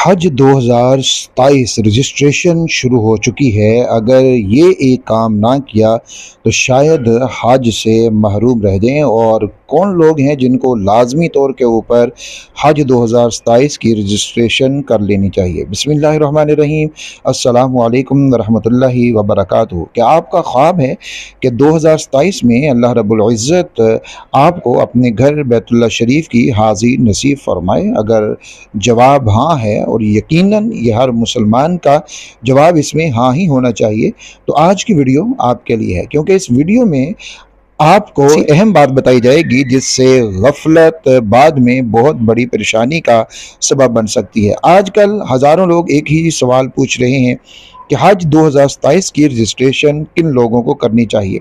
हज 2027 रजिस्ट्रेशन शुरू हो चुकी है। अगर ये एक काम ना किया तो शायद हज से महरूम रह जाएं। और कौन लोग हैं जिनको लाजमी तौर के ऊपर हज 2027 की रजिस्ट्रेशन कर लेनी चाहिए। बिस्मिल्लाहिर्रहमानिर्रहीम, अस्सलामु अलैकुम वरहमतुल्लाहि वबरकातुहू। क्या आपका ख्वाब है कि 2027 में अल्लाह रब्बुल इज़्ज़त आपको अपने घर बैतुल्लाह शरीफ की हाज़ी नसीब फरमाए? अगर जवाब हाँ है, और यकीनन ये हर मुसलमान का जवाब इसमें हाँ ही होना चाहिए, तो आज की वीडियो आपके लिए है। क्योंकि इस वीडियो में आपको अहम बात बताई जाएगी जिससे गफलत बाद में बहुत बड़ी परेशानी का सबब बन सकती है। आजकल हज़ारों लोग एक ही सवाल पूछ रहे हैं कि हज 2027 की रजिस्ट्रेशन किन लोगों को करनी चाहिए।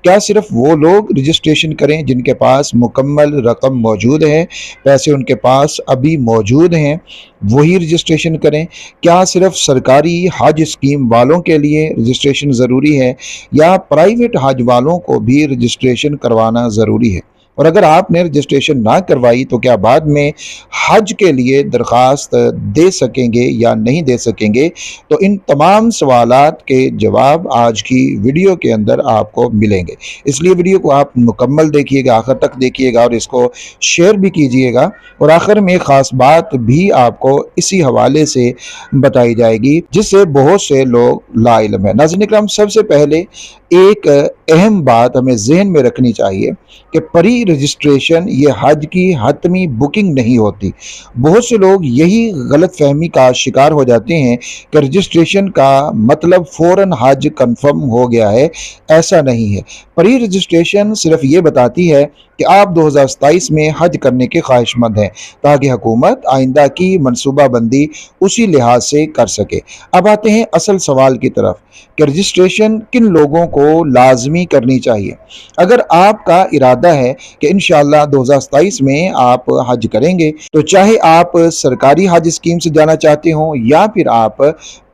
क्या सिर्फ वो लोग रजिस्ट्रेशन करें जिनके पास मुकम्मल रकम मौजूद है, पैसे उनके पास अभी मौजूद हैं, वही रजिस्ट्रेशन करें? क्या सिर्फ सरकारी हज स्कीम वालों के लिए रजिस्ट्रेशन ज़रूरी है, या प्राइवेट हज वालों को भी रजिस्ट्रेशन करवाना ज़रूरी है? और अगर आपने रजिस्ट्रेशन ना करवाई तो क्या बाद में हज के लिए दरख्वास्त दे सकेंगे या नहीं दे सकेंगे? तो इन तमाम सवालात के जवाब आज की वीडियो के अंदर आपको मिलेंगे। इसलिए वीडियो को आप मुकम्मल देखिएगा, आखिर तक देखिएगा और इसको शेयर भी कीजिएगा। और आखिर में ख़ास बात भी आपको इसी हवाले से बताई जाएगी जिससे बहुत से लोग लाइल्म है। नाज़रीन इकराम, सबसे पहले एक अहम बात हमें जहन में रखनी चाहिए कि प्री रजिस्ट्रेशन ये हज की हतमी बुकिंग नहीं होती। बहुत से लोग यही गलत फहमी का शिकार हो जाते हैं कि रजिस्ट्रेशन का मतलब फ़ौरन हज कंफर्म हो गया है। ऐसा नहीं है। प्री रजिस्ट्रेशन सिर्फ ये बताती है कि आप 2027 में हज करने के ख्वाहिशमंद हैं, ताकि हुकूमत आइंदा की मनसूबा बंदी उसी लिहाज से कर सके। अब आते हैं असल सवाल की तरफ कि रजिस्ट्रेशन किन लोगों को लाजमी करनी चाहिए। अगर आपका इरादा है कि इंशाअल्लाह 2027 में आप हज करेंगे, तो चाहे आप सरकारी हज स्कीम से जाना चाहते हो या फिर आप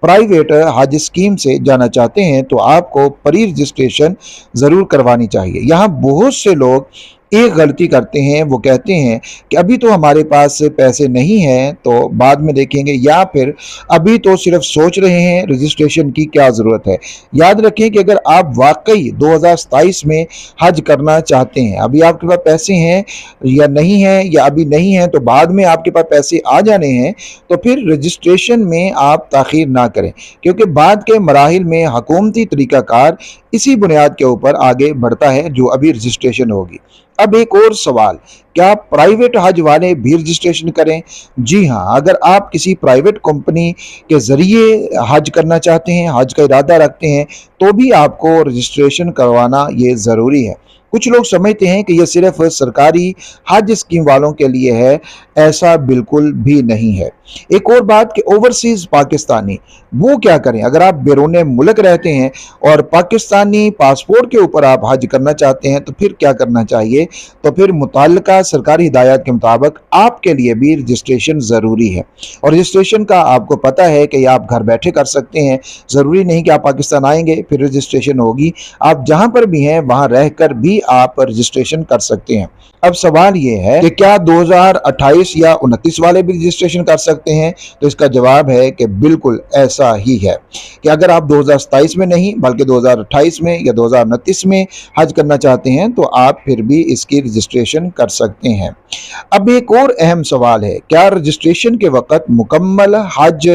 प्राइवेट हज स्कीम से जाना चाहते हैं, तो आपको प्री रजिस्ट्रेशन ज़रूर करवानी चाहिए। यहाँ बहुत से लोग एक गलती करते हैं, वो कहते हैं कि अभी तो हमारे पास पैसे नहीं हैं तो बाद में देखेंगे, या फिर अभी तो सिर्फ सोच रहे हैं, रजिस्ट्रेशन की क्या ज़रूरत है। याद रखें कि अगर आप वाकई 2027 में हज करना चाहते हैं, अभी आपके पास पैसे हैं या नहीं हैं, या अभी नहीं हैं तो बाद में आपके पास पैसे आ जाने हैं, तो फिर रजिस्ट्रेशन में आप ताख़ीर ना करें। क्योंकि बाद के मराहिल में हुकूमती तरीक़ाकार इसी बुनियाद के ऊपर आगे बढ़ता है जो अभी रजिस्ट्रेशन होगी। अब एक और सवाल, क्या प्राइवेट हज वाले भी रजिस्ट्रेशन करें? जी हाँ, अगर आप किसी प्राइवेट कंपनी के ज़रिए हज करना चाहते हैं, हज का इरादा रखते हैं, तो भी आपको रजिस्ट्रेशन करवाना ये ज़रूरी है। कुछ लोग समझते हैं कि यह सिर्फ सरकारी हज स्कीम वालों के लिए है। ऐसा बिल्कुल भी नहीं है। एक और बात कि ओवरसीज़ पाकिस्तानी वो क्या करें? अगर आप बैरून मुल्क रहते हैं और पाकिस्तानी पासपोर्ट के ऊपर आप हज करना चाहते हैं, तो फिर क्या करना चाहिए? तो फिर मुताल्लिका सरकारी हिदायत के मुताबिक आपके लिए भी रजिस्ट्रेशन ज़रूरी है। और रजिस्ट्रेशन का आपको पता है कि आप घर बैठे कर सकते हैं। ज़रूरी नहीं कि आप पाकिस्तान आएंगे फिर रजिस्ट्रेशन होगी। आप जहाँ पर भी हैं वहाँ रह कर भी आप रजिस्ट्रेशन कर सकते हैं। अब सवाल ये है कि क्या 2028 या 29 वाले भी रजिस्ट्रेशन कर सकते हैं? तो इसका जवाब है कि बिल्कुल ऐसा ही है कि अगर आप 2027 में नहीं बल्कि 2028 में या 2029 में हज करना चाहते हैं, तो आप फिर भी इसकी रजिस्ट्रेशन कर सकते हैं। अब एक और अहम सवाल है, क्या रजिस्ट्रेशन के वक्त मुकम्मल हज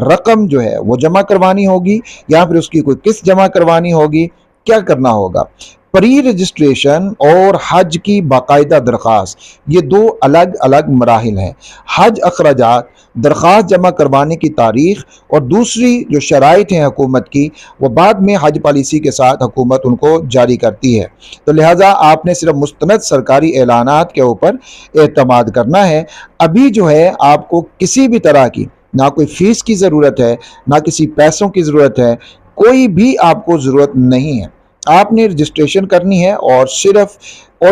रकम जो है वो जमा करवानी होगी या फिर उसकी कोई किस्त जमा करवानी होगी? क्या करना होगा? प्री रजिस्ट्रेशन और हज की बाकायदा दरख्वास्त, ये दो अलग अलग मराहिल हैं। हज अखराजात, दरख्वास्त जमा करवाने की तारीख और दूसरी जो शराइत हैं हुकूमत की, वो बाद में हज पॉलिसी के साथ हुकूमत उनको जारी करती है। तो लिहाजा आपने सिर्फ मुस्तनद सरकारी ऐलानात के ऊपर एतमाद करना है। अभी जो है आपको किसी भी तरह की ना कोई फ़ीस की ज़रूरत है, ना किसी पैसों की ज़रूरत है, कोई भी आपको ज़रूरत नहीं है। آپ نے رجسٹریشن کرنی ہے اور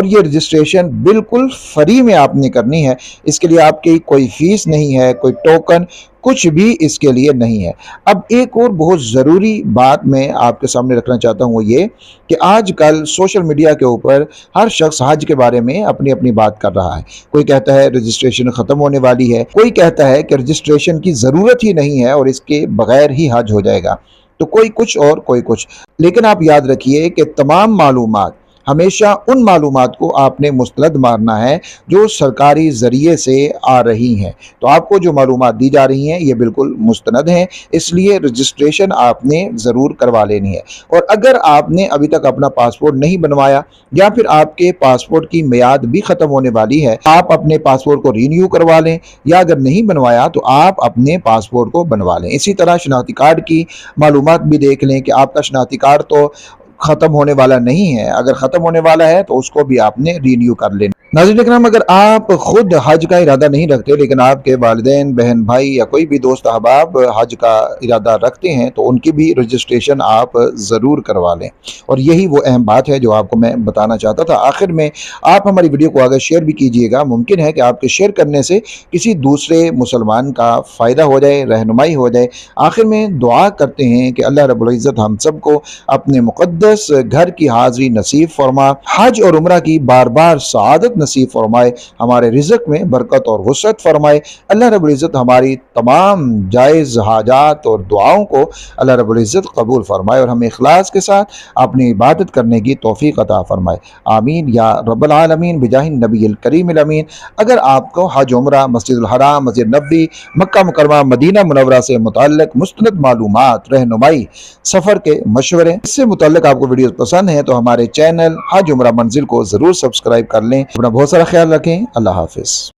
یہ رجسٹریشن بالکل فری میں آپ نے کرنی ہے۔ اس کے لیے آپ کی کوئی فیس نہیں ہے، کوئی ٹوکن کچھ بھی اس کے لیے نہیں ہے۔ اب ایک اور بہت ضروری بات میں آپ کے سامنے رکھنا چاہتا ہوں، وہ یہ کہ آج کل سوشل میڈیا کے اوپر ہر شخص حج کے بارے میں اپنی اپنی بات کر رہا ہے۔ کوئی کہتا ہے رجسٹریشن ختم ہونے والی ہے، کوئی کہتا ہے کہ رجسٹریشن کی ضرورت ہی نہیں ہے اور اس کے بغیر ہی حج ہو جائے گا، تو کوئی کچھ اور کوئی کچھ۔ لیکن آپ یاد رکھیے کہ تمام معلومات، ہمیشہ ان معلومات کو آپ نے مستند مارنا ہے جو سرکاری ذریعے سے آ رہی ہیں۔ تو آپ کو جو معلومات دی جا رہی ہیں یہ بالکل مستند ہیں، اس لیے رجسٹریشن آپ نے ضرور کروا لینی ہے۔ اور اگر آپ نے ابھی تک اپنا پاسپورٹ نہیں بنوایا یا پھر آپ کے پاسپورٹ کی میعاد بھی ختم ہونے والی ہے، آپ اپنے پاسپورٹ کو رینیو کروا لیں، یا اگر نہیں بنوایا تو آپ اپنے پاسپورٹ کو بنوا لیں۔ اسی طرح شناختی کارڈ کی معلومات بھی دیکھ لیں کہ آپ کا شناختی کارڈ تو ختم ہونے والا نہیں ہے، اگر ختم ہونے والا ہے تو اس کو بھی آپ نے رینیو کر لینا۔ ناظرین اکرام، اگر آپ خود حج کا ارادہ نہیں رکھتے لیکن آپ کے والدین، بہن بھائی یا کوئی بھی دوست احباب حج کا ارادہ رکھتے ہیں تو ان کی بھی رجسٹریشن آپ ضرور کروا لیں۔ اور یہی وہ اہم بات ہے جو آپ کو میں بتانا چاہتا تھا۔ آخر میں آپ ہماری ویڈیو کو آگے شیئر بھی کیجئے گا، ممکن ہے کہ آپ کے شیئر کرنے سے کسی دوسرے مسلمان کا فائدہ ہو جائے، رہنمائی ہو جائے۔ آخر میں دعا کرتے ہیں کہ اللہ رب العزت ہم سب کو اپنے مقدس گھر کی حاضری نصیب فرما، حج اور عمرہ کی بار بار سعادت نصیب فرمائے، ہمارے رزق میں برکت اور وسعت فرمائے۔ اللہ رب العزت ہماری تمام جائز حاجات اور دعاؤں کو اللہ رب العزت قبول فرمائے اور ہمیں اخلاص کے ساتھ اپنی عبادت کرنے کی توفیق عطا فرمائے، آمین یا رب العالمین بجاہ النبی الکریم الامین۔ اگر آپ کو حج، عمرہ، مسجد الحرام، مسجد نبوی، مکہ مکرمہ، مدینہ منورہ سے متعلق مستند معلومات، رہنمائی، سفر کے مشورے، اس سے متعلق آپ کو ویڈیوز پسند ہیں تو ہمارے چینل حج عمرہ منزل کو ضرور سبسکرائب کر لیں۔ اپنا بہت سارا خیال رکھیں۔ اللہ حافظ۔